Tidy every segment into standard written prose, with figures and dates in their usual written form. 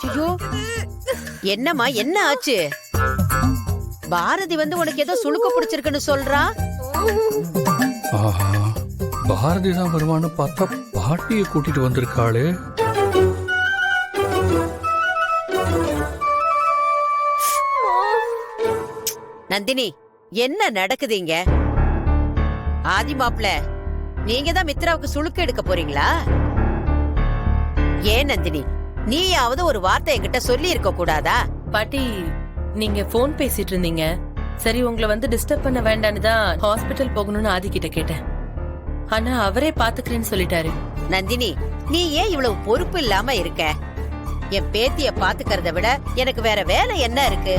ஐயோ, என்னம்மா என்ன ஆச்சு? பாரதி வந்து உனக்கு ஏதோ சுளுக்கு பிடிச்சிருக்குன்னு சொல்றா. ஆஹா, பாரதி தான் வருவான்னு பார்த்தா பாட்டியை கூட்டிட்டு வந்திருக்காளே. நந்தினி, என்ன நடக்குதுங்க? ஆதி மாப்ள, நீங்க தான் மித்ராவுக்கு சுளுக்கு எடுக்க போறீங்களா? ஏன் நந்தினி, நீயாவது ஒரு வார்த்தை என்கிட்ட சொல்லி இருக்க கூடாதா? பாட்டி, நீங்க போன் பேசிட்டு இருந்தீங்க. சரி, உங்களை வந்து டிஸ்டர்ப் பண்ண வேண்டான்னு தான் ஹாஸ்பிட்டல் போகணும்னு ஆதி கிட்ட கேட்டேன். ஆனா அவரே பாத்துக்கிறேன்னு சொல்லிட்டாரு. நந்தினி, நீ ஏன் இவ்வளவு பொறுப்பு இல்லாம இருக்க? என் பேத்திய பாத்துக்கிறத விட எனக்கு வேற வேலை என்ன இருக்கு?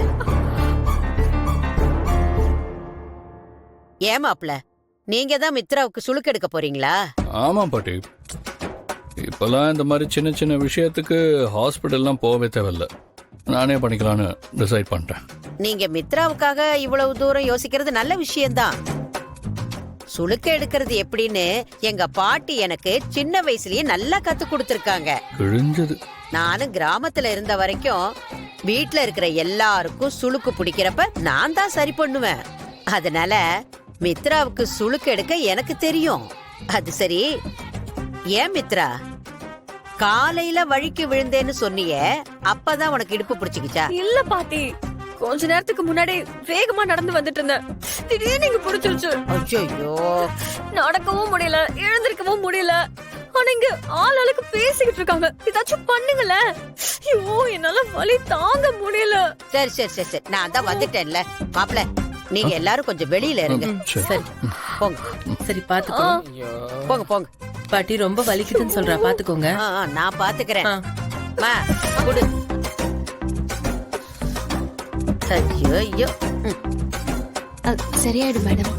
ஏமாப்ல, நீங்க தான் மித்ராவுக்கு சுளுக்கு எடுக்க போறீங்களா? ஆமா பாட்டி, இப்பெல்லாம் இந்த மாதிரி சின்ன சின்ன விஷயத்துக்கு ஹாஸ்பிட்டல்லாம் போகவே தேவையில்ல. நானே பண்ணிக்கலான்னு டிசைட் பண்ணிட்டேன். நீங்க மித்ராவுக்காக இவ்வளவு தூரம் யோசிக்கிறது நல்ல விஷயம்தான். சுளுக்கு எடுக்கிறது எப்படின்னு எங்க பாட்டி எனக்கு சின்ன வயசுலயே நல்லா கத்து கொடுத்திருக்காங்க. கிழிஞ்சது. நானும் கிராமத்துல இருந்த வரைக்கும் வீட்ல இருக்கிற எல்லாருக்கும் சுளுக்கு பிடிக்கிறப்ப நான் தான் சரி பண்ணுவேன். அதனால மித்ராவுக்கு சுளுக்கு எடுக்க எனக்கு தெரியும். அது சரி, ஏன் மித்ரா, காலையில வழிக்கு விழுந்தேன்னு சொன்னியே, அப்பதான் உனக்கு இடுப்பு பிடிச்சுக்கிச்சா? இல்ல பாட்டி, கொஞ்ச நேரத்துக்கு முன்னாடி வேகமா நடந்து வந்துட்டு இருந்தேன். திடீர்னு இங்க புடிச்சிருச்சு. ஐயோ, நடக்கவும் முடியல, எழுந்திருக்கவும் முடியல. ஆனா இங்க ஆளுக்கு பேசிக்கிட்டு இருக்காங்க. ஏதாச்சும் பண்ணுங்களேன். ஐயோ, என்னால வலி தாங்க முடியல. சரி சரி சரி சரி, நான் தான் வந்துட்டேன்ல. மாப்ள, நீங்க எல்லாரும் கொஞ்சம் வெளியில இருங்க. சரி போங்க. சரி, பாத்துக்கோ. போங்க போங்க. பாட்டி ரொம்ப வலிக்குதுன்னு சொல்றா, பாத்துக்கோங்க. நான் பாத்துக்கிறேன். ஆ. மா, குடு. ஐயோ ஐயோ. சரியாயிடும் மேடம்.